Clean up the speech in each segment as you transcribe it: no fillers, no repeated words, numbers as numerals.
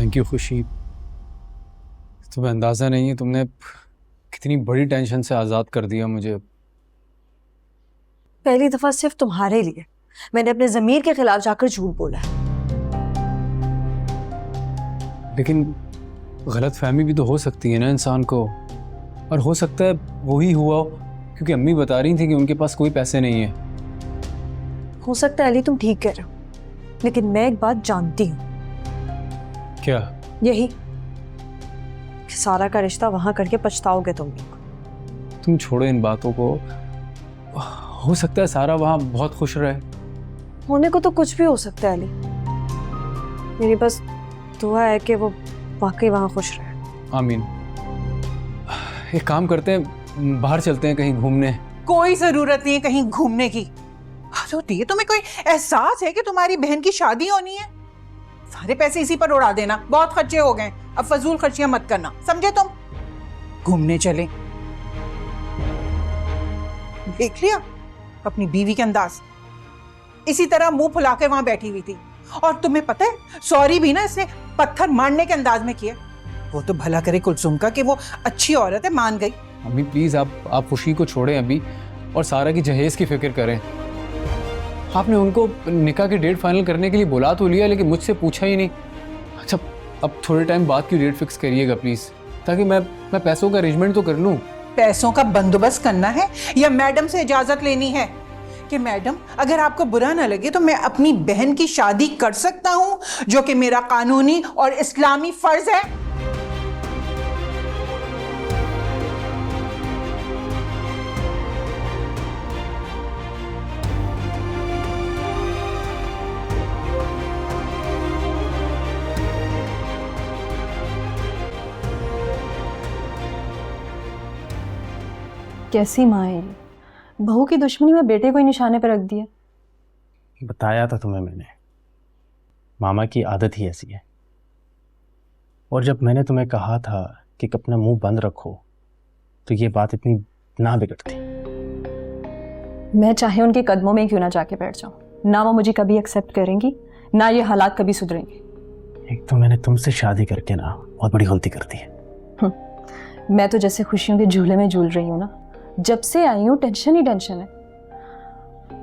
Thank you खुशी। तुम्हें अंदाज़ा नहीं है तुमने कितनी बड़ी टेंशन से आज़ाद कर दिया मुझे। पहली दफा सिर्फ तुम्हारे लिए मैंने अपने ज़मीर के खिलाफ जाकर झूठ बोला है। लेकिन गलतफहमी भी तो हो सकती है ना इंसान को, और हो सकता है वही हुआ हो, क्योंकि अम्मी बता रही थी कि उनके पास कोई पैसे नहीं है। हो सकता है अली तुम ठीक कह रहे हो, लेकिन मैं एक बात जानती हूँ। क्या? यही कि सारा का रिश्ता वहां करके पछताओगे तुम लोग। तुम छोड़ो इन बातों को। हो सकता है सारा वहाँ बहुत खुश रहे। होने को तो कुछ भी हो सकता है अली, मेरी बस दुआ है कि वो वाकई वहां खुश रहे। आमीन। एक काम करते हैं, बाहर चलते हैं कहीं घूमने। कोई जरूरत नहीं है कहीं घूमने की। होती है तुम्हें कोई एहसास है कि तुम्हारी बहन की शादी होनी है? सारे पैसे इसी पर उड़ा देना, बहुत खर्चे हो गए, अब फजूल खर्चियां मत करना, समझे तुम? घूमने चले। देख लिया अपनी बीवी के अंदाज, इसी तरह मुंह फुला के वहां बैठी हुई थी। और तुम्हें पता है सॉरी भी ना इसने पत्थर मारने के अंदाज में किया। वो तो भला करे कुलसुम का कि वो अच्छी औरत है, मान गई। अम्मी प्लीज आप खुशी को छोड़ें अभी, और सारा की जहेज की फिक्र करें। आपने उनको निकाह की डेट फाइनल करने के लिए बुला तो लिया, लेकिन मुझसे पूछा ही नहीं। अच्छा अब थोड़े टाइम बाद की डेट फिक्स करिएगा प्लीज, ताकि मैं पैसों का अरेंजमेंट तो कर लूँ। पैसों का बंदोबस्त करना है या मैडम से इजाजत लेनी है कि मैडम अगर आपको बुरा ना लगे तो मैं अपनी बहन की शादी कर सकता हूं, जो कि मेरा कानूनी और इस्लामी फर्ज है? कैसी माँ है, बहू की दुश्मनी में बेटे को ही निशाने पर रख दिया। बताया था तुम्हें मैंने, मामा की आदत ही ऐसी है। और जब मैंने तुम्हें कहा था कि अपना मुंह बंद रखो, तो ये बात इतनी ना बिगड़ती। मैं चाहे उनके कदमों में क्यों ना जाके बैठ जाऊं, ना वो मुझे कभी एक्सेप्ट करेंगी, ना ये हालात कभी सुधरेंगे। एक तो मैंने तुमसे शादी करके ना बहुत बड़ी गलती कर दी है। मैं तो जैसे खुशियों के झूले में झूल रही हूँ ना, जब से आई हूँ टेंशन ही टेंशन है।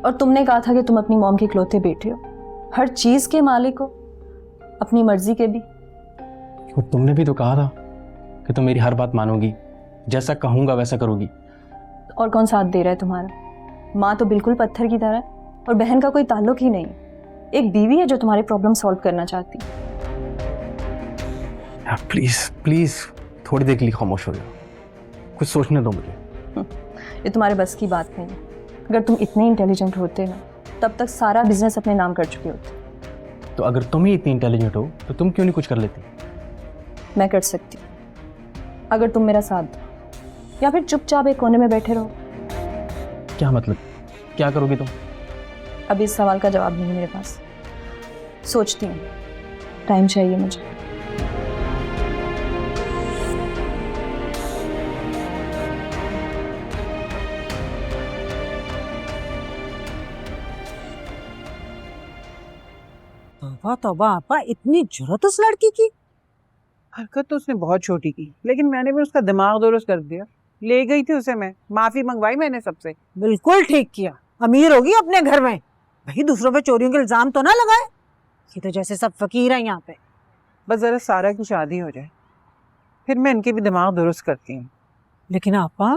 और तुमने कहा था कि तुम अपनी मॉम के इकलौते बेटे हो, हर चीज के मालिक हो, अपनी मर्जी के भी। और तुमने भी तो कहा था कि तुम मेरी हर बात मानोगी, जैसा कहूंगा वैसा करोगी। और कौन साथ दे रहा है तुम्हारा? माँ तो बिल्कुल पत्थर की तरह है, और बहन का कोई ताल्लुक ही नहीं। एक बीवी है जो तुम्हारी प्रॉब्लम सॉल्व करना चाहती है। प्लीज प्लीज थोड़ी देर के लिए खामोश हो जाओ, कुछ सोचने दो मुझे। ये तुम्हारे बस की बात नहीं है। अगर तुम इतने इंटेलिजेंट होते ना, तब तक सारा बिजनेस अपने नाम कर चुके होते। तो अगर तुम ही इतनी इंटेलिजेंट हो तो तुम क्यों नहीं कुछ कर लेती? मैं कर सकती हूँ, अगर तुम मेरा साथ दो, या फिर चुपचाप एक कोने में बैठे रहो। क्या मतलब, क्या करोगी तुम? अभी इस सवाल का जवाब नहीं है मेरे पास, सोचती हूँ, टाइम चाहिए मुझे। तौबा तौबा आपा, इतनी जुर्रत उस लड़की की। हरकत तो उसने बहुत छोटी की, लेकिन मैंने भी उसका दिमाग दुरुस्त कर दिया। ले गई थी उसे मैं, माफी मंगवाई मैंने सबसे। बिल्कुल ठीक किया, अमीर होगी अपने घर में, भाई दूसरों पे चोरियों के इल्जाम तो ना लगाए। ये तो जैसे सब फकीर हैं यहाँ पे। बस जरा सारा की शादी हो जाए, फिर मैं इनके भी दिमाग दुरुस्त करती हूँ। लेकिन आपा,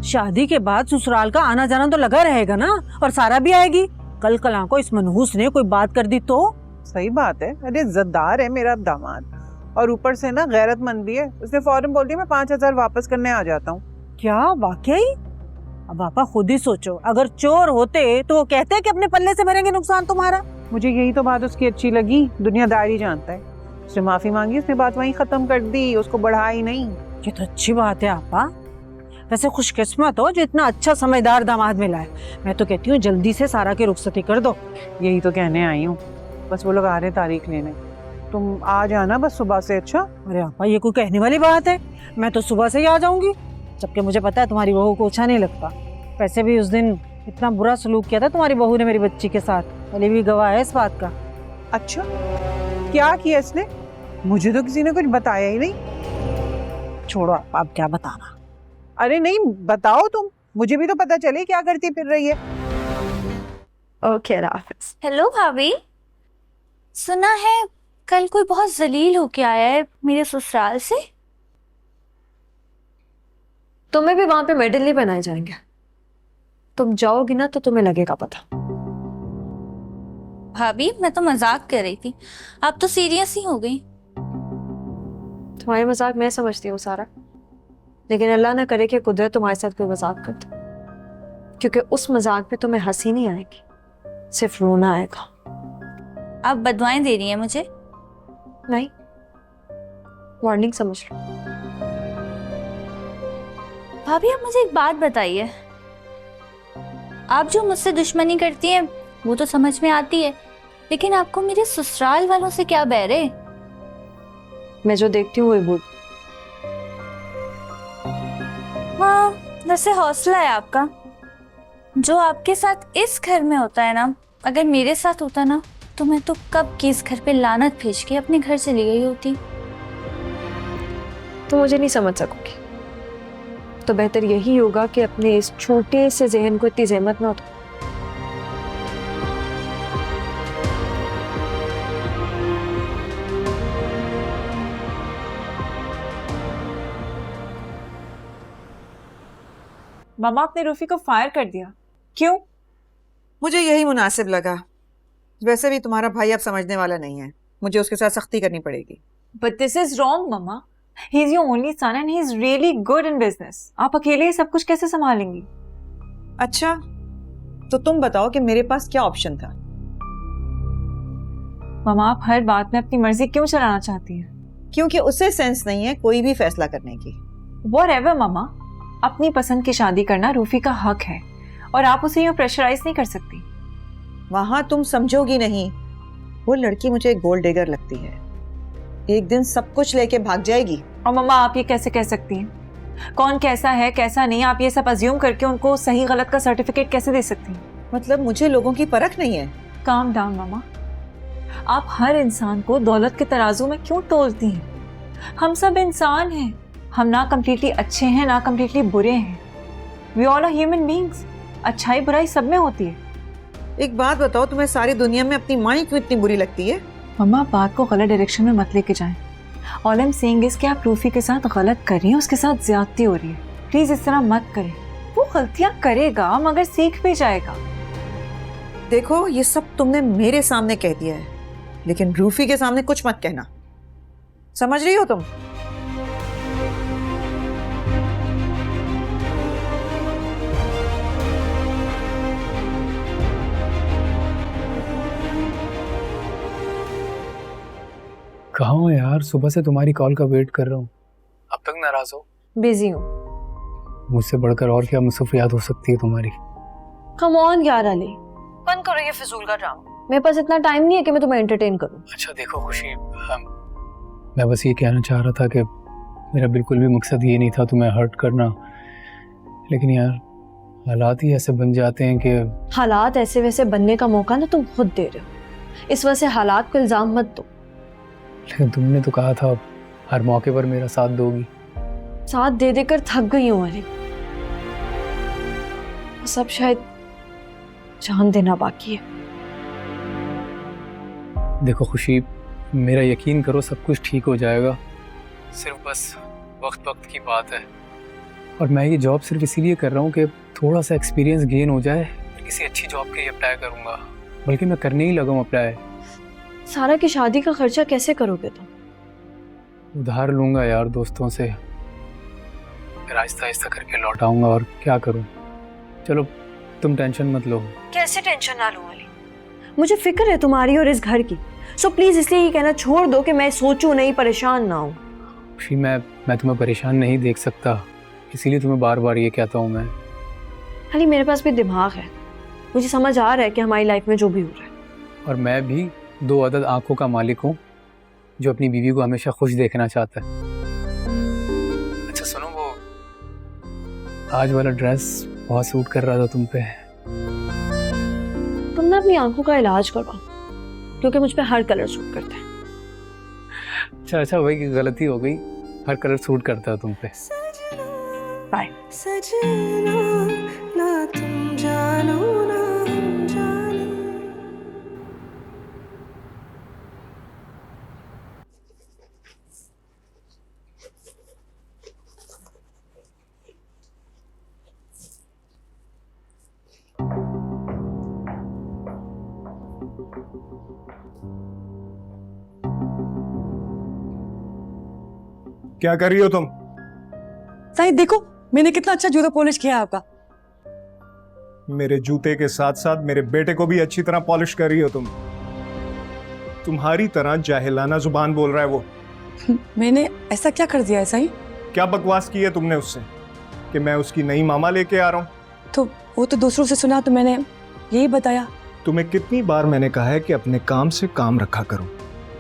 शादी के बाद ससुराल का आना जाना तो लगा रहेगा ना, और सारा भी आएगी। कल कल को इस मनहूस ने कोई बात कर दी तो? सही बात है, अरे इज्जतदार है मेरा दामाद, और ऊपर से ना गैरतमंद भी है। उसने फौरन बोल दिया मैं 5,000 वापस करने आ जाता हूँ। क्या वाकई? अब आपा खुद ही सोचो, अगर चोर होते तो वो कहते कि अपने पल्ले से भरेंगे नुकसान तुम्हारा। मुझे यही तो बात उसकी अच्छी लगी, दुनियादारी जानता है। उसने माफी मांगी, उसने बात वहीं खत्म कर दी, उसको बढ़ाई नहीं। ये तो अच्छी बात है आपा, वैसे खुशकिस्मत हो जो इतना अच्छा समझदार दामाद मिला है। मैं तो कहती हूँ जल्दी से सारा की रुखसती कर दो। यही तो कहने आई हूँ, बस वो लोग आ रहे तारीख लेने, तुम आ जाना बस सुबह से। अच्छा? अरे आपा ये कोई कहने वाली बात है, मैं तो सुबह से ही आ जाऊंगी, जबकि मुझे पता है तुम्हारी बहू को अच्छा नहीं लगता। वैसे भी उस दिन इतना बुरा सलूक किया था तुम्हारी बहू ने मेरी बच्ची के साथ, अली भी गवाह है इस बात का। अच्छा, क्या किया इसने? मुझे तो किसी ने कुछ बताया ही नहीं। छोड़ो आप क्या बताना। अरे नहीं, बताओ तुम, मुझे भी तो पता चले क्या करती फिर रही है। ओके हाफिज। हेलो भाभी, सुना है कल कोई बहुत जलील होके आया है मेरे ससुराल से। तुम्हें भी वहां पे मेडल नहीं बनाए जाएंगे, तुम जाओगी ना तो तुम्हें लगेगा पता। भाभी मैं तो मजाक कर रही थी, आप तो सीरियस ही हो गई। तुम्हारी मजाक मैं समझती हूँ सारा, लेकिन अल्लाह ना करे कि कुदरत तुम्हारे साथ कोई मजाक कर दे, क्योंकि उस मजाक में तुम्हें हंसी नहीं आएगी, सिर्फ रोना आएगा। आप बदवाएं दे रही हैं मुझे। नहीं, वार्निंग समझ लो। भाभी आप मुझे एक बात बताइए, आप जो मुझसे दुश्मनी करती हैं वो तो समझ में आती है, लेकिन आपको मेरे ससुराल वालों से क्या बैर है? मैं जो देखती हूँ वही बोल। हाँ, वैसे हौसला है आपका। जो आपके साथ इस घर में होता है ना, अगर मेरे साथ होता ना तो मैं तो कब के इस घर पे लानत भेज के अपने घर चली गई होती। तो मुझे नहीं समझ सकोगी, तो बेहतर यही होगा कि अपने इस छोटे से जहन को इतनी जहमत ना हो। मामा आपने रूफी को फायर कर दिया, क्यों? मुझे यही मुनासिब लगा। वैसे भी तुम्हारा भाई अब समझने वाला नहीं है, मुझे उसके साथ सख्ती करनी पड़ेगी। But this is wrong mama, he is your only son and he is really good in business. आप अकेले ही सब कुछ कैसे संभालेंगी? अच्छा, तो तुम बताओ कि मेरे पास क्या ऑप्शन था? मामा आप हर बात में अपनी मर्जी क्यों चलाना चाहती हैं? क्योंकि उसे सेंस नहीं है कोई भी फैसला करने की। व्हाटएवर मामा, अपनी पसंद की शादी करना रूफी का हक है और आप उसे यूं प्रेशराइज नहीं कर सकती। वहां तुम समझोगी नहीं, वो लड़की मुझे गोल्ड डिगर लगती है, एक दिन सब कुछ लेके भाग जाएगी। और मम्मा आप ये कैसे कह सकती हैं? कौन कैसा है कैसा नहीं, आप ये सब अज्यूम करके उनको सही गलत का सर्टिफिकेट कैसे दे सकती हैं? मतलब मुझे लोगों की परख नहीं है। काम डाउन मामा, आप हर इंसान को दौलत के तराजू में क्यों तोलती हैं? हम सब इंसान हैं, हम ना कम्प्लीटली अच्छे हैं ना कम्प्लीटली बुरे हैं। We all are human beings, अच्छाई बुराई सब में होती है। एक बात बताओ, तुम्हें सारी दुनिया में अपनी माँ ही क्यों इतनी बुरी लगती है? मम्मा बात को गलत डायरेक्शन में मत लेके जाएं। All I am saying is कि आप रूफी के साथ गलत कर रही हैं, उसके साथ ज्यादती हो रही है। प्लीज इस तरह मत करें, वो गलतियां करेगा मगर सीख भी जाएगा। देखो ये सब तुमने मेरे सामने कह दिया है, लेकिन रूफी के सामने कुछ मत कहना, समझ रही हो तुम? कहाँ हो यार, सुबह से तुम्हारी कॉल का वेट कर रहा हूँ, अब तक नाराज हो? बिजी हूँ। मुझसे बढ़कर और क्या मसरूफियात हो सकती है तुम्हारी? कम ऑन यार अली, बंद करो ये फिजूल का ड्रामा। मेरे पास इतना टाइम नहीं है कि मैं तुम्हें एंटरटेन करूं। अच्छा देखो खुशी, मैं बस ये कहना चाह रहा था कि मेरा बिल्कुल भी मकसद ये नहीं था तुम्हें हर्ट करना, लेकिन यार हालात ही ऐसे बन जाते हैं कि हालात ऐसे वैसे बनने का मौका ना तुम खुद दे रहे हो, इस वजह से हालात को इल्जाम मत दो। लेकिन तुमने तो कहा था हर मौके पर मेरा साथ दोगी। साथ दे देकर थक गई हूँ अली, सब शायद जान देना बाकी है। देखो खुशी, मेरा यकीन करो सब कुछ ठीक हो जाएगा, सिर्फ बस वक्त वक्त की बात है। और मैं ये जॉब सिर्फ इसीलिए कर रहा हूँ कि थोड़ा सा एक्सपीरियंस गेन हो जाए, किसी अच्छी जॉब के लिए अप्लाई करूँगा, बल्कि मैं करने ही लगा हूँ अप्लाई। सारा की शादी का खर्चा कैसे करोगे तुम? उधार लूँगा यार दोस्तों से, फिर आहिस्ता आहिस्ता करके लौटाऊंगा, और क्या करूँ। चलो तुम टेंशन मत लो। कैसे टेंशन ना लूं अली, मुझे फिक्र है तुम्हारी और इस घर की, सो प्लीज इसलिए ये कहना छोड़ दो कि मैं सोचूं नहीं, परेशान ना हूं। खुशी मैं तुम्हें परेशान नहीं देख सकता, इसीलिए तुम्हें बार बार ये कहता हूँ मैं। अली मेरे पास भी दिमाग है, मुझे समझ आ रहा है कि हमारी लाइफ में जो भी हो रहा है। और मैं भी 2 अदद आंखों का मालिक हूँ जो अपनी बीवी को हमेशा खुश देखना चाहता है। अच्छा सुनो, वो आज वाला ड्रेस बहुत सूट कर रहा था तुम पे। तुम ना अपनी आंखों का इलाज करवाओ, क्योंकि मुझ पे हर कलर सूट करता है। अच्छा वही की गलती हो गई, हर कलर सूट करता है तुम पे। बाय। क्या कर रही हो तुम? साईं देखो मैंने कितना अच्छा जूता पॉलिश किया है आपका। मेरे जूते के साथ साथ मेरे बेटे को भी अच्छी तरह पॉलिश कर रही हो तुम। तुम्हारी तरह जाहिलाना जुबान बोल रहा है वो। मैंने ऐसा क्या कर दिया है साईं? क्या बकवास की है तुमने उससे कि मैं उसकी नई मामा लेके आ रहा हूँ? तो वो तो दूसरों से सुना तो मैंने यही बताया। तुम्हें कितनी बार मैंने कहा है कि अपने काम से काम रखा करो।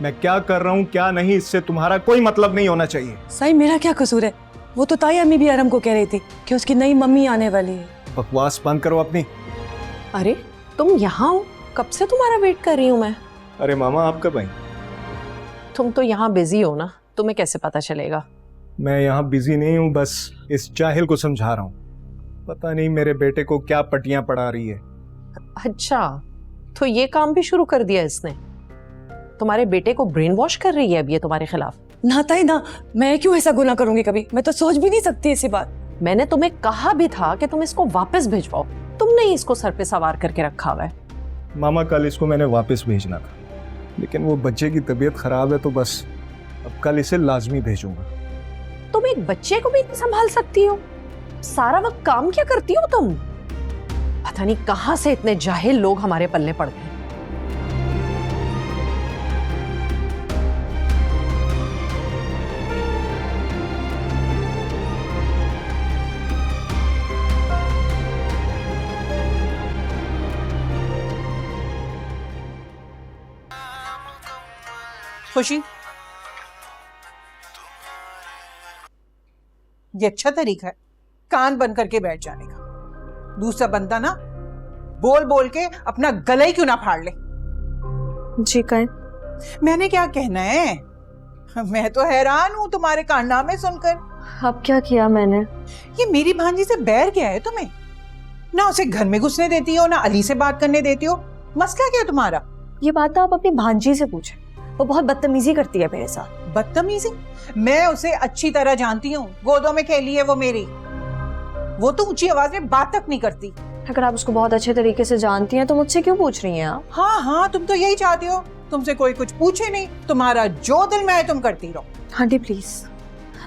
मैं क्या कर रहा हूँ क्या नहीं इससे तुम्हारा कोई मतलब नहीं होना चाहिए। साईं मेरा क्या कसूर है? वो तो ताई अम्मी भी आरम को कह रही थी कि उसकी नई मम्मी आने वाली है। बकवास बंद करो अपनी। अरे तुम यहाँ हो? कब से तुम्हारा वेट कर रही हूँ मैं। अरे मामा आप कब आई? तुम तो यहाँ बिजी हो ना, तुम्हें कैसे पता चलेगा? मैं यहाँ बिजी नहीं हूँ, बस इस जाहिल को समझा रहा हूँ। पता नहीं मेरे बेटे को क्या पटियां पढ़ा रही है। अच्छा तो ये काम भी शुरू कर दिया इसने? तुम्हारे बेटे को ब्रेन वॉश कर रही है अब ये तुम्हारे खिलाफ? ना ताई ना, मैं क्यों ऐसा गुनाह करूंगी कभी? मैं तो सोच भी नहीं सकती ऐसी बात। मैंने तुम्हें कहा भी था कि तुम इसको वापस भिजवाओ, तुमने ही इसको सर पे सवार करके रखा हुआ है। मामा कल इसको मैंने वापस भेजना था, लेकिन वो बच्चे की तबीयत खराब है तो बस अब कल इसे लाजमी भेजूंगा। तुम एक बच्चे को भी नहीं संभाल सकती हो? सारा वक्त काम क्या करती हो तुम? पता नहीं कहां से इतने जाहिल लोग हमारे पल्ले पड़ गए। खुशी, ये अच्छा तरीका है कान बंद करके बैठ जाने का। दूसरा बंदा ना बोल बोल के अपना गला ही क्यों ना फाड़ ले। जी कहें। मैंने क्या कहना है? मैं तो हैरान हूं तुम्हारे कारनामे सुनकर। अब क्या किया मैंने? ये मेरी भांजी से बैर क्या है तुम्हें? ना उसे घर में घुसने देती हो, ना अली से बात करने देती हो। मसला क्या है तुम्हारा? ये बात आप अपनी भांजी से पूछें, वो बहुत बदतमीजी करती है मेरे साथ। बदतमीजी? मैं उसे अच्छी तरह जानती हूँ, गोदों में खेली है वो मेरी। वो तो ऊंची आवाज में बात तक नहीं करती। अगर आप उसको बहुत अच्छे तरीके से जानती हैं तो मुझसे क्यों पूछ रही हैं आप? हाँ हाँ, तुम तो यही चाहती हो, तुमसे कोई कुछ पूछे नहीं, तुम्हारा जो दिल में आए तुम करती रहो। आंटी प्लीज,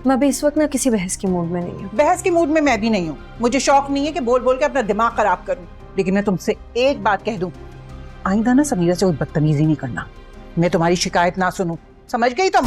मैं अभी इस वक्त ना किसी बहस के मूड में नहीं हूँ। बहस के मूड में मैं भी नहीं हूँ। मुझे शौक नहीं है कि बोल बोल के अपना दिमाग खराब करूँ। लेकिन मैं तुमसे एक बात कह दूं, आइंदा ना समीरा से कोई बदतमीजी नहीं करना। मैं तुम्हारी शिकायत ना सुनूं, समझ गई तुम?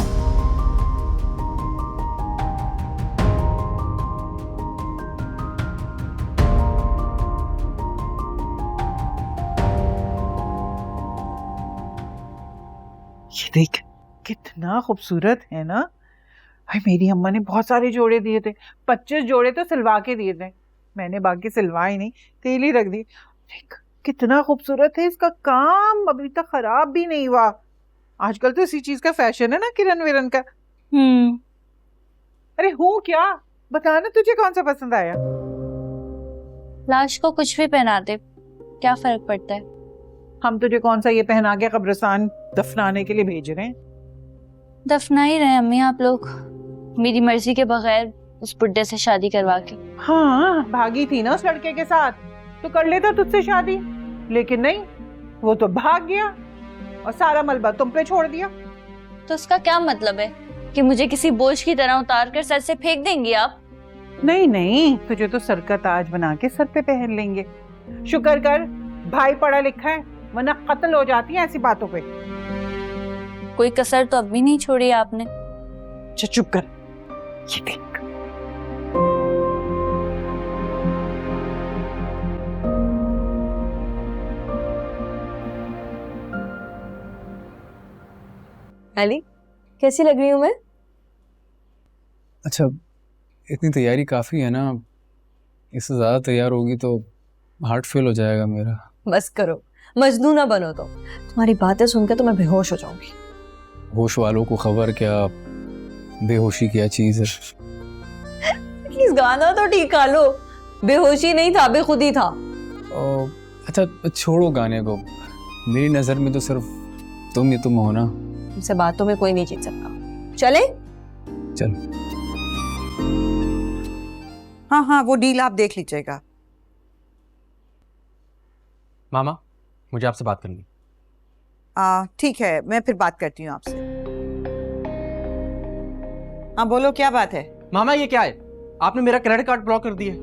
ये देख कितना खूबसूरत है ना। भाई मेरी अम्मा ने बहुत सारे जोड़े दिए थे, 25 जोड़े तो सिलवा के दिए थे। मैंने बाकी सिलवाए नहीं, तेल ही रख दी। देख कितना खूबसूरत है इसका काम, अभी तक खराब भी नहीं हुआ। आजकल तो इसी चीज का फैशन है ना, किरण विरन का। अरे हूँ क्या, बताना तुझे कौन सा पसंद आया? लाश को कुछ भी पहना दे, क्या फर्क पड़ता है? हम तुझे कौन सा ये पहना के कब्रिस्तान दफनाने के लिए भेज रहे हैं? दफना ही रहे अम्मी आप लोग, मेरी मर्जी के बगैर उस बुड्ढे से शादी करवा के। हाँ भागी थी ना उस लड़के के साथ, तो कर लेता तुझसे शादी। लेकिन नहीं, वो तो भाग गया और सारा मलबा तुम पे छोड़ दिया। तो उसका क्या मतलब है कि मुझे किसी बोझ की तरह उतार कर सर से फेंक देंगी आप? नहीं नहीं, तुझे तो सर का ताज बना के सर पे पहन लेंगे। शुक्र कर भाई पढ़ा लिखा है, वरना कत्ल हो जाती है ऐसी बातों पे। कोई कसर तो अब भी नहीं छोड़ी आपने। चुप कर, ये देख। अली, कैसी लग रही हूँ मैं? अच्छा, इतनी तैयारी काफ़ी है ना, इससे ज़्यादा तैयार होगी तो हार्ट फेल हो जाएगा मेरा। बस करो, मजनू ना बनो। तो तुम्हारी बातें सुनकर तो मैं बेहोश हो जाऊंगी। होश वालों को खबर क्या, बेहोशी क्या चीज़ है। प्लीज गाना तो ठीक गा लो। बेहोशी नहीं था, बेखुदी था। अच्छा छोड़ो गाने को, मेरी नज़र में तो सिर्फ तुम ही तुम हो ना। तुमसे बातों में कोई नहीं जीत सकता। चले? चल। हाँ हाँ, वो डील आप देख लीजिएगा। मामा, मुझे आपसे बात करनी। ठीक है, मैं फिर बात करती हूँ आपसे। हाँ बोलो, क्या बात है? मामा ये क्या है? आपने मेरा क्रेडिट कार्ड ब्लॉक कर दिया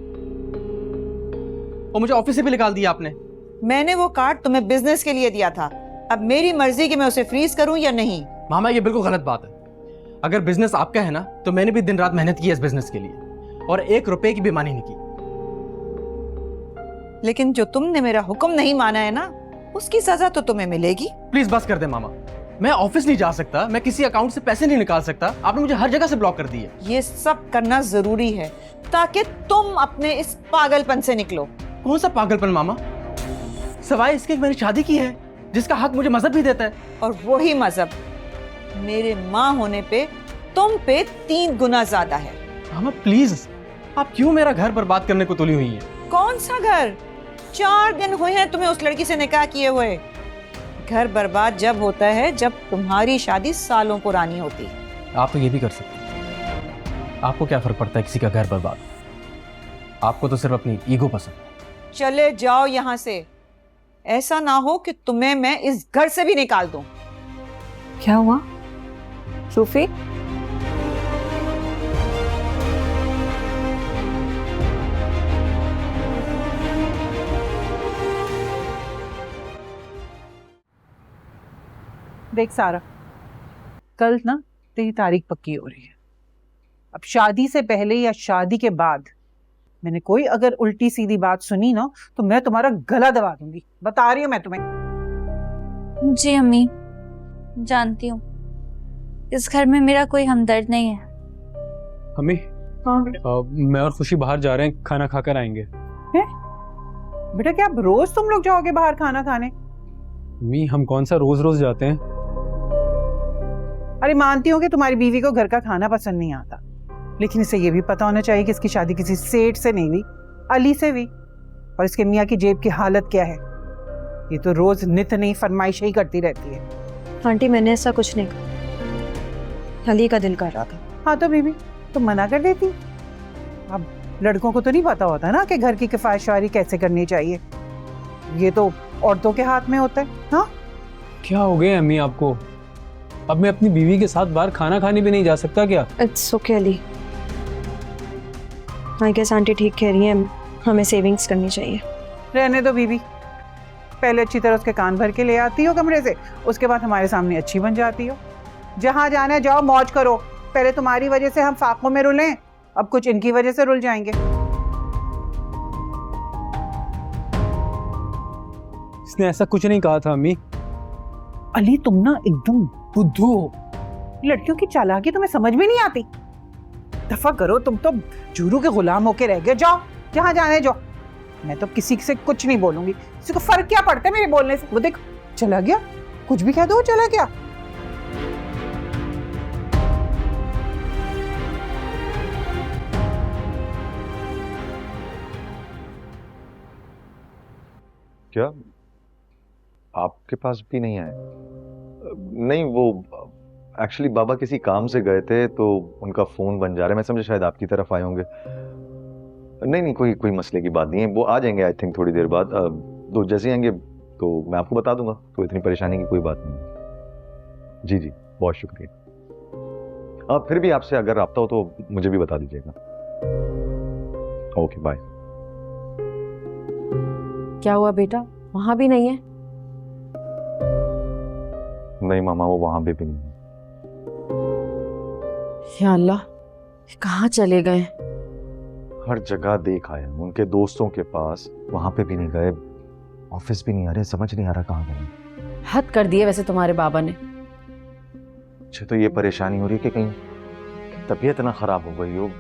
और मुझे ऑफिस से भी निकाल दिया आपने। मैंने वो कार्ड तुम्हें बिजनेस के लिए दिया था, अब मेरी मर्जी कि मैं उसे फ्रीज करूं या नहीं। मामा ये बिल्कुल गलत बात है। अगर बिजनेस आपका है ना, तो मैंने भी दिन रात मेहनत की है इस बिजनेस के लिए और 1 रुपए की बेईमानी नहीं की। लेकिन जो तुमने मेरा हुक्म नहीं माना है ना, उसकी सजा तो तुम्हें मिलेगी। प्लीज बस कर दे मामा, मैं ऑफिस नहीं जा सकता, मैं किसी अकाउंट से पैसे नहीं निकाल सकता, आपने मुझे हर जगह से ब्लॉक कर दी है। ये सब करना जरूरी है ताकि तुम अपने इस पागलपन से निकलो। कौन सा पागलपन मामा? सवाए इसके कि मैंने शादी की है, जिसका हक मुझे मजहब भी देता है। और वही मजहब मेरे माँ होने पे तुम पे 3 गुना ज्यादा है। मामा प्लीज, आप क्यों मेरा घर बर्बाद करने को तुली हुई हैं? कौन सा घर? 4 दिन हुए हैं तुम्हें उस लड़की से निकाह किए हुए। घर बर्बाद जब होता है जब तुम्हारी शादी सालों पुरानी होती है। आप तो ये भी कर सकते हैं। आपको क्या फर्क पड़ता है किसी का घर बर्बाद? आपको तो सिर्फ अपनी ईगो पसंद है। चले जाओ यहाँ से, ऐसा ना हो कि तुम्हें मैं इस घर से भी निकाल दूं। क्या हुआ रूफी? देख सारा, कल ना तेरी तारीख पक्की हो रही है। अब शादी से पहले या शादी के बाद मैंने कोई अगर उल्टी सीधी बात सुनी ना, तो मैं तुम्हारा गला दबा दूंगी। बता रही हूँ मैं तुम्हें। जी अम्मी, जानती हूँ इस घर में मेरा कोई हमदर्द नहीं है। अम्मी, मैं और खुशी बाहर जा रहे हैं, खाना खाकर आएंगे। बेटा क्या अब रोज तुम लोग जाओगे बाहर खाना खाने? अम्मी हम कौन सा रोज रोज जाते हैं। अरे मानती हूँ कि तुम्हारी बीवी को घर का खाना पसंद नहीं आता, लेकिन इसे ये भी पता होना चाहिए कि इसकी शादी किसी सेठ से नहीं हुई, अली से हुई। और इसके मियाँ की जेब की हालत क्या है? ये तो रोज नित नई फरमाइश ही करती रहती है। आंटी मैंने ऐसा कुछ नहीं कहा, अली का दिल कर रहा था। हाँ तो बीबी तुम मना कर देती। अब लड़कों को तो नहीं पता होता ना कि घर की किफायतशारी कैसे करनी चाहिए, ये तो औरतों के हाथ में होता है। हाँ क्या हो गया अम्मी आपको? अब मैं अपनी बीवी के साथ बाहर खाना खाने भी नहीं जा सकता क्या? It's okay Ali, I guess aunty ठीक कह रही है, हमें सेविंग्स करनी चाहिए। रहने दो बीबी, पहले अच्छी तरह उसके कान भर के ले आती हो कमरे से, उसके बाद हमारे सामने अच्छी बन जाती हो। जहाँ जाना है जाओ, मौज करो। पहले तुम्हारी वजह से हम फाकों में रुले, अब कुछ इनकी वजह से रुल जाएंगे। इसने ऐसा कुछ नहीं कहा था अम्मी। अली तुम ना एकदम बुद्धू हो, लड़कियों की चालाकी तुम्हें समझ में नहीं आती। दफा करो, तुम तो जूरू के गुलाम होके रह गए। जाओ जहाँ जाने जाओ, मैं तो किसी से कुछ नहीं बोलूंगी। किसी को फर्क क्या पड़ता है मेरे बोलने से? वो देख चला गया, कुछ भी कह दो चला गया। क्या आपके पास भी नहीं आए? नहीं, वो एक्चुअली बाबा किसी काम से गए थे तो उनका फोन बन जा रहा है। मैं समझा शायद आपकी तरफ आए होंगे। नहीं, कोई मसले की बात नहीं है, वो आ जाएंगे आई थिंक थोड़ी देर बाद। तो जैसे आएंगे तो मैं आपको बता दूंगा, तो इतनी परेशानी की कोई बात नहीं। जी बहुत शुक्रिया। फिर भी आपसे अगर राब्ता हो तो मुझे भी बता दीजिएगा। Okay bye. क्या हुआ बेटा, वहां भी नहीं है? नहीं मामा, वो वहां पे भी नहीं है। या अल्लाह, कहाँ चले गए? हर जगह देख आया, उनके दोस्तों के पास, वहां पे भी नहीं गए, ऑफिस भी नहीं आ रहे, समझ नहीं आ रहा कहाँ गए। हद कर दिए वैसे तुम्हारे बाबा ने। मुझे तो ये परेशानी हो रही है कि कहीं तबीयत ना खराब हो गई हो,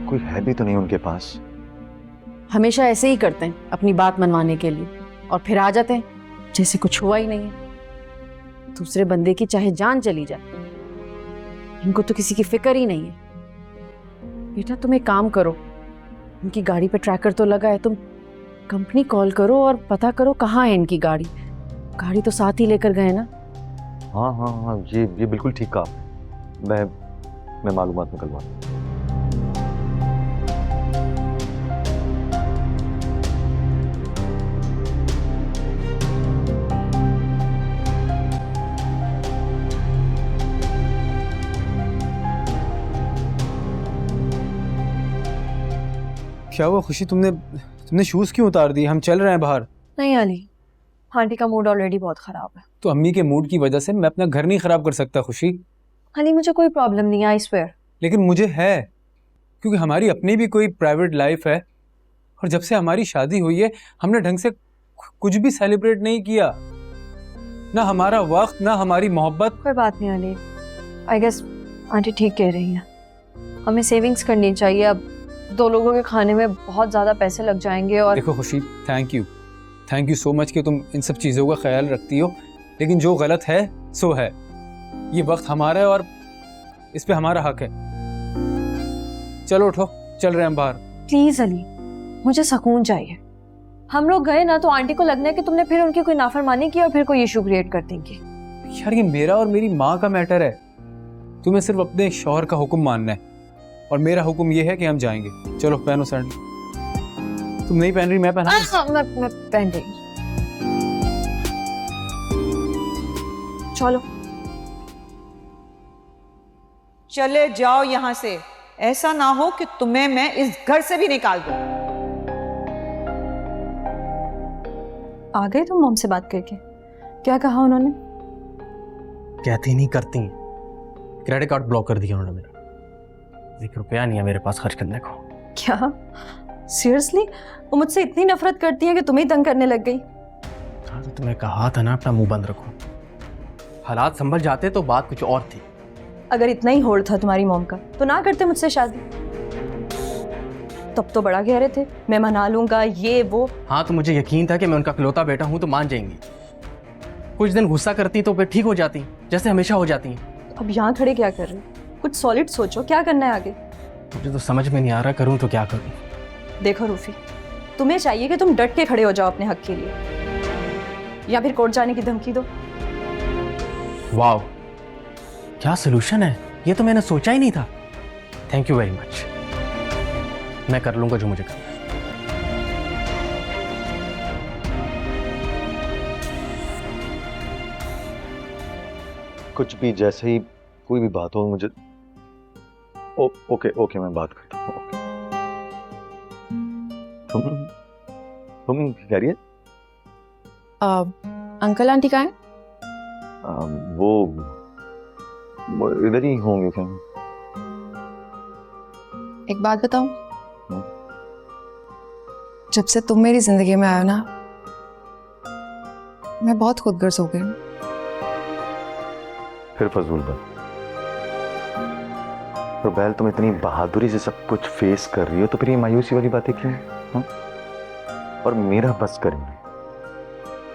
कोई है भी तो नहीं उनके पास। हमेशा ऐसे ही करते हैं अपनी बात मनवाने के लिए, और फिर आ जाते हैं जैसे कुछ हुआ ही नहीं है। दूसरे बंदे की चाहे जान चली जाए, इनको तो किसी की फिक्र ही नहीं है। बेटा तुम एक काम करो, इनकी गाड़ी पे ट्रैकर तो लगा है, तुम कंपनी कॉल करो और पता करो कहाँ है इनकी गाड़ी। गाड़ी तो साथ ही लेकर गए ना। हाँ हाँ हाँ, ये बिल्कुल ठीक कहा आपने। मैं मालूमात निकलवा। क्या हुआ खुशी, तुमने शूज क्यों उतार दिए? हम चल रहे हैं बाहर। नहीं अली, आंटी का मूड ऑलरेडी बहुत ख़राब है। तो अम्मी के मूड की वजह से मैं अपना घर नहीं खराब कर सकता खुशी। अली मुझे कोई प्रॉब्लम नहीं है, आई स्वेयर। लेकिन मुझे है, क्योंकि हमारी अपनी भी कोई प्राइवेट लाइफ है, और जब से हमारी शादी हुई है हमने ढंग से कुछ भी सेलिब्रेट नहीं किया, ना हमारा वक्त ना हमारी मोहब्बत। कोई बात नहीं अली, आई गेस आंटी ठीक कह रही हैं, हमें सेविंग्स करनी चाहिए। अब 2 लोगों के खाने में बहुत ज़्यादा पैसे लग जाएंगे। और देखो खुशी, थैंक यू सो मच कि तुम इन सब चीज़ों का ख्याल रखती हो, लेकिन जो गलत है सो है। ये वक्त हमारा है और इस पे हमारा हक है। चलो उठो, चल रहे हैं हम बाहर। प्लीज़ अली, मुझे सुकून चाहिए। हम लोग गए ना तो आंटी को लगना है कि तुमने फिर उनकी कोई नाफरमानी की और फिर कोई इशू क्रिएट कर देंगे। यार ये मेरा और मेरी माँ का मैटर है, तुम्हें सिर्फ अपने शौहर का हुक्म मानना है, और मेरा हुक्म ये है कि हम जाएंगे। चलो पहनो सैंडल। तुम नहीं पहन रही, मैं पहना। हाँ, मैं पहन रही हूँ। चलो चले जाओ यहाँ से, ऐसा ना हो कि तुम्हें मैं इस घर से भी निकाल दूं। आ गए तुम मॉम से बात करके? क्या कहा उन्होंने? कहती नहीं करती, क्रेडिट कार्ड ब्लॉक कर दिया उन्होंने मेरा। 1 रुपया नहीं है मेरे पास खर्च करने को। क्या सीरियसली? वो मुझसे इतनी नफरत करती है कि तुम्हें तंग करने लग गई? हाँ तो तुम्हें कहा था ना अपना मुंह बंद रखो। हालात संभल जाते तो बात कुछ और थी। अगर इतना ही होड़ था तुम्हारी मॉम का तो ना करते मुझसे शादी। तब तो बड़ा कह रहे थे मैं मना लूंगा ये वो। हाँ तो मुझे यकीन था कि मैं उनका इकलौता बेटा हूँ तो मान जाएंगी। कुछ दिन गुस्सा करती तो फिर ठीक हो जाती, जैसे हमेशा हो जाती हैं। अब यहाँ खड़े क्या कर रहे हो? कुछ सॉलिड सोचो, क्या करना है आगे? मुझे तो समझ में नहीं आ रहा करूँ तो क्या करूँ। देखो रूफी, तुम्हें चाहिए कि तुम डट के खड़े हो जाओ अपने हक के लिए, या फिर कोर्ट जाने की धमकी दो। वाह, क्या सोल्यूशन है, ये तो मैंने सोचा ही नहीं था। Thank you very much. मैं कर लूंगा जो मुझे करना है। कुछ भी, जैसे ही कोई भी बात हो मुझे ओके मैं बात करता हूँ। तुम कह रही है? अंकल आंटी कहाँ हैं? वो इधर ही होंगे क्या? एक बात बताऊं, जब से तुम मेरी जिंदगी में आए ना, मैं बहुत खुदगर्ज हो गई हूँ। फिर फजूल बात। तो बैल, तुम इतनी बहादुरी से सब कुछ फेस कर रही हो तो फिर ये मायूसी वाली बातें क्यों? और मेरा बस करेंगे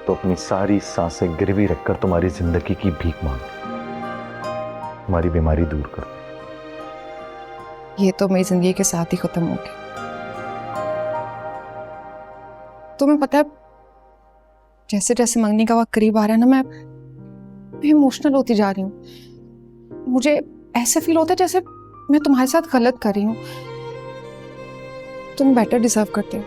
तो अपनी सारी सांसें गिरवी रखकर तुम्हारी जिंदगी की भीख मांग, तुम्हारी बीमारी दूर कर। ये तो मेरी जिंदगी के साथ ही खत्म हो गया। तुम्हें पता है, जैसे जैसे मंगनी का वक्त करीब आ रहा है ना, मैं इमोशनल होती जा रही हूँ। मुझे ऐसा फील होता है जैसे मैं तुम्हारे साथ गलत कर रही हूँ। तुम बेटर डिजर्व करते हो।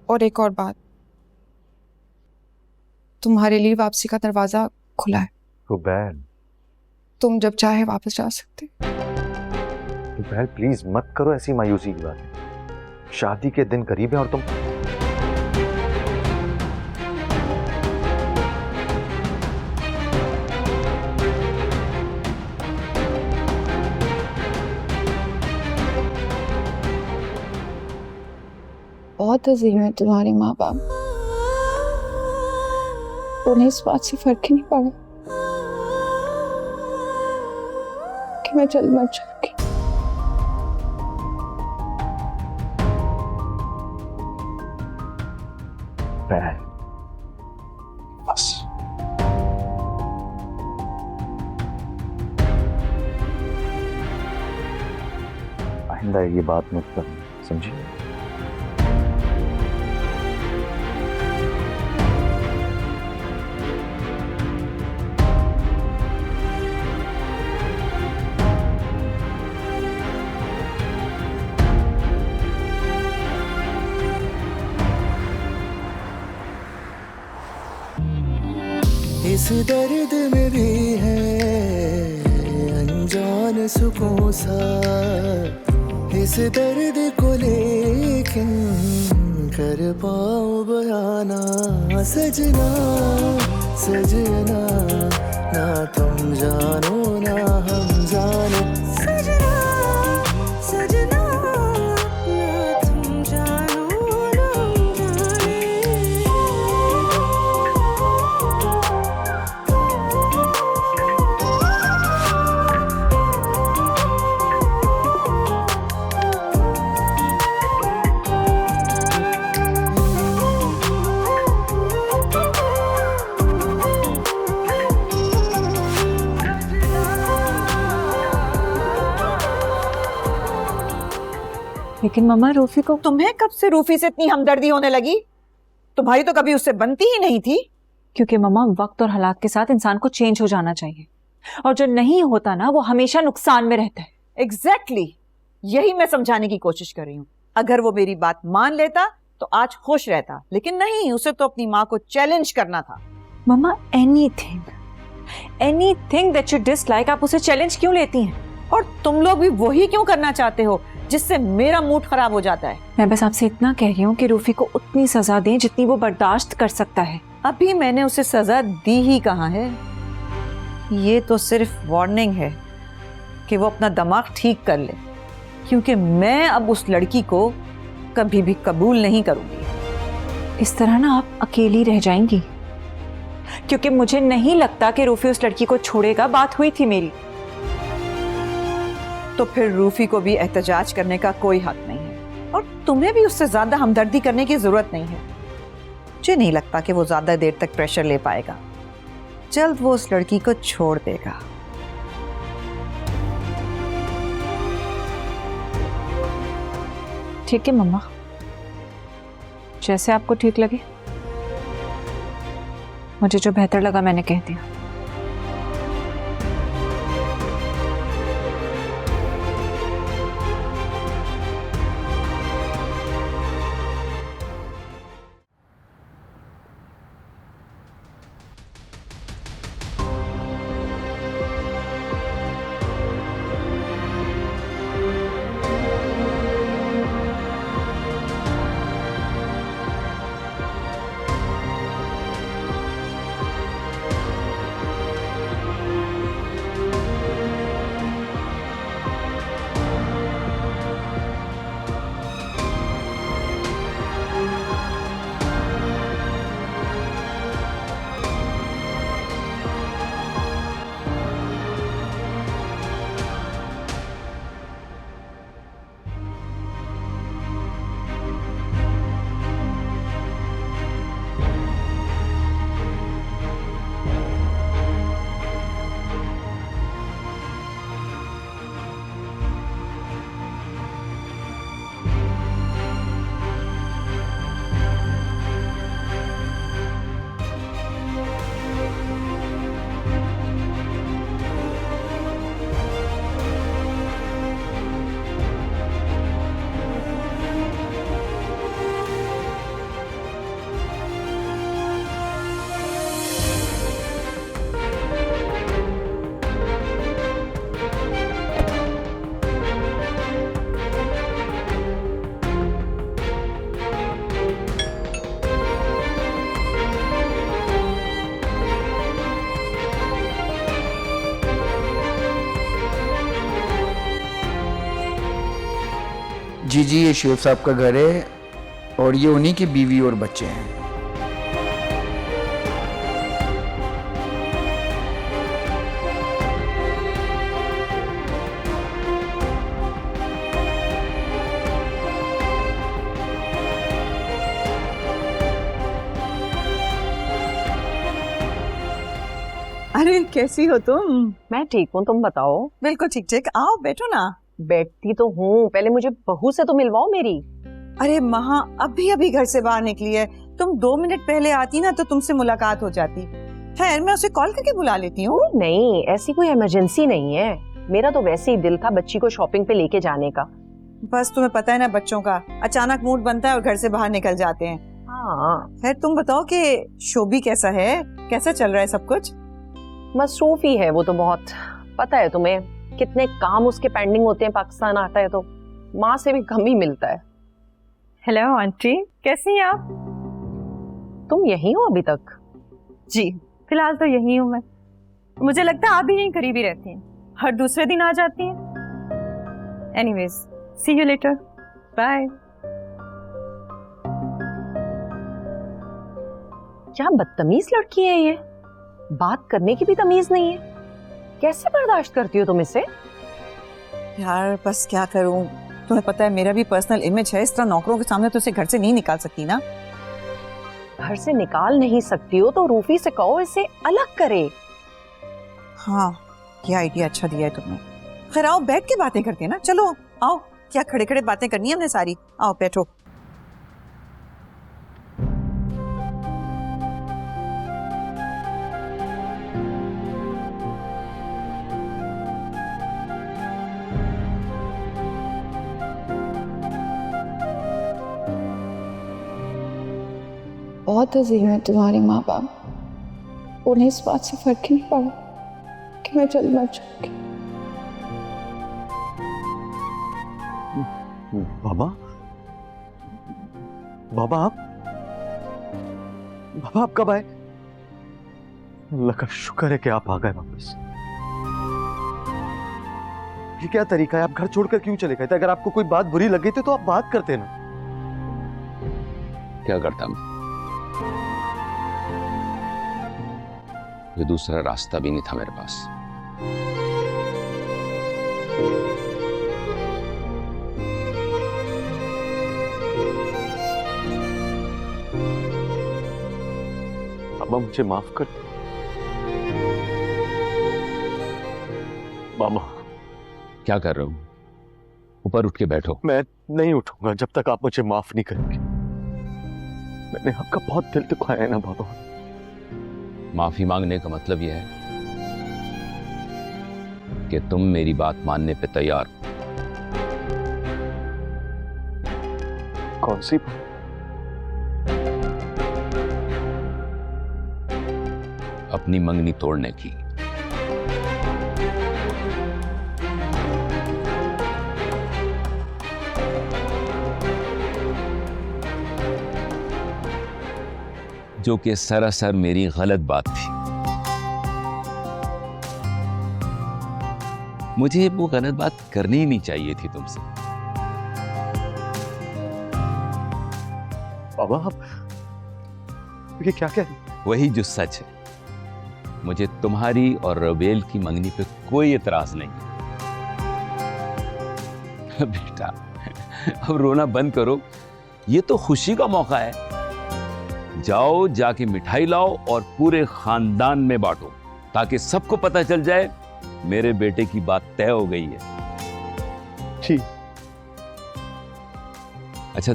और एक और बात, तुम्हारे लिए वापसी का दरवाजा खुला है। रुबैल, तुम जब चाहे वापस जा सकते। रुबैल प्लीज मत करो ऐसी मायूसी की बात। शादी के दिन करीब है और तुम बहुत बहुत अजीम है तुम्हारे माँ बाप, उन्हें इस बात से फर्क ही नहीं पड़ा कि मैं जल्द मर जाऊंगी। बस आइंदा ये बात मत करना, समझी? इस दर्द में भी है अनजान सुकून सा, इस दर्द को लेकिन कर पाऊं बयाना। सजना सजना ना तुम जानो ना हम जानो, सजना सजना ना तुम जानो ना हम जाने। लेकिन मम्मा रूफी को तुम्हें कब से रूफी से इतनी हमदर्दी होने लगी? तुम्हारी तो कभी उससे बनती ही नहीं थी। क्योंकि मम्मा वक्त और हालात के साथ इंसान को चेंज हो जाना चाहिए, और जो नहीं होता ना वो हमेशा नुकसान में रहता है। एग्जैक्टली यही मैं समझाने की कोशिश कर रही हूँ। अगर वो मेरी बात मान लेता तो आज खुश रहता, लेकिन नहीं, उसे तो अपनी माँ को चैलेंज करना था। मम्मा एनीथिंग दैट यू डिसलाइक आप उसे चैलेंज क्यों लेती हैं? और तुम लोग भी वही क्यों करना चाहते हो जिससे मेरा मूड खराब हो जाता है? मैं बस आपसे इतना कह रही हूँ कि रूफी को उतनी सजा दें जितनी वो बर्दाश्त कर सकता है। अभी मैंने उसे सजा दी ही कहाँ है। ये तो सिर्फ वार्निंग है कि वो अपना दिमाग ठीक कर ले, क्योंकि मैं अब उस लड़की को कभी भी कबूल नहीं करूंगी। इस तरह ना आप अकेली रह जाएंगी, क्योंकि मुझे नहीं लगता कि रूफी उस लड़की को छोड़ेगा। बात हुई थी मेरी। तो फिर रूफी को भी एहतजाज करने का कोई हक नहीं है, और तुम्हें भी उससे ज्यादा हमदर्दी करने की जरूरत नहीं है। मुझे नहीं लगता कि वो ज्यादा देर तक प्रेशर ले पाएगा। जल्द वो उस लड़की को छोड़ देगा। ठीक है मम्मा, जैसे आपको ठीक लगे। मुझे जो बेहतर लगा मैंने कह दिया। जी जी, ये शेख साहब का घर है। और ये उन्हीं की बीवी और बच्चे हैं। अरे कैसी हो तुम? मैं ठीक हूँ, तुम बताओ। बिल्कुल ठीक ठीक, आओ बैठो ना। बैठती तो हूँ, पहले मुझे बहू से तो मिलवाओ मेरी। अरे महा अभी घर से बाहर निकली है, तुम 2 मिनट पहले आती ना तो तुमसे मुलाकात हो जाती। खैर मैं उसे कॉल करके बुला लेती हूँ। नहीं, ऐसी कोई इमरजेंसी नहीं है, मेरा तो वैसे ही दिल था बच्ची को शॉपिंग पे लेके जाने का। बस तुम्हें पता है ना, बच्चों का अचानक मूड बनता है और घर से बाहर निकल जाते हैं। हाँ। खैर तुम बताओ कि शोभी कैसा है, कैसा चल रहा है सब कुछ? मसरूफ ही है वो तो बहुत, पता है तुम्हें कितने काम उसके पेंडिंग होते हैं, पाकिस्तान आता है तो माँ से भी कम ही मिलता है। हेलो आंटी, कैसी हैं आप? तुम यहीं हो अभी तक? जी फिलहाल तो यहीं हूँ मैं। मुझे लगता है आप भी यहीं करीब ही रहती हैं, हर दूसरे दिन आ जाती हैं। Anyways, see you later, bye. क्या बदतमीज लड़की है ये, बात करने की भी तमीज नहीं है। कैसे बर्दाश्त करती हो तुम इसे? यार बस क्या करूं, तुम्हें पता है मेरा भी पर्सनल इमेज है, इस तरह नौकरों के सामने तो उसे घर से नहीं निकाल सकती ना। घर से निकाल नहीं सकती हो तो रूफी से कहो इसे अलग करे। हाँ ये आइडिया अच्छा दिया है तुमने। खैर आओ बैठ के बातें करते हैं ना, चलो आओ, क्या खड़े खड़े बातें करनी है हमने सारी, आओ बैठो। बहुत अजीम है तुम्हारे माँ बाप, उन्हें इस बात से फर्क ही नहीं पड़ा कि मैं जल्द मर जाऊंगी। बाबा, बाबा आप कब आए? अल्लाह का शुक्र है कि आप आ गए वापस। ये क्या तरीका है, आप घर छोड़कर क्यों चले गए थे? अगर आपको कोई बात बुरी लगी थी तो आप बात करते ना। क्या करता मैं, ये दूसरा रास्ता भी नहीं था मेरे पास। बाबा मुझे माफ कर दो। बाबा क्या कर रहे हो, ऊपर उठ के बैठो। मैं नहीं उठूंगा जब तक आप मुझे माफ नहीं करेंगे। मैंने आपका बहुत दिल दुखाया है ना बाबा। माफी मांगने का मतलब यह है कि तुम मेरी बात मानने पे तैयार हो। कौन सी बात? अपनी मंगनी तोड़ने की। जो कि सरासर मेरी गलत बात थी। मुझे वो गलत बात करनी ही नहीं चाहिए थी तुमसे। बाबा आप ये क्या कह रहे हैं? वही जो सच है। मुझे तुम्हारी और रवेल की मंगनी पे कोई एतराज नहीं। बेटा अब रोना बंद करो, ये तो खुशी का मौका है। जाओ जाके मिठाई लाओ और पूरे खानदान में बांटो, ताकि सबको पता चल जाए मेरे बेटे की बात तय हो गई है। ठीक। अच्छा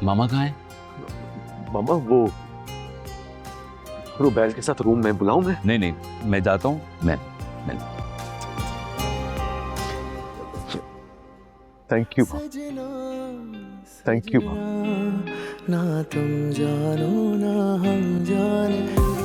मामा कहाँ हैं? मामा वो रुबैल के साथ रूम में, बुलाऊं मैं? नहीं नहीं, मैं जाता हूँ। मैं थैंक यू, थैंक यू। ना तुम जानो ना हम जाने।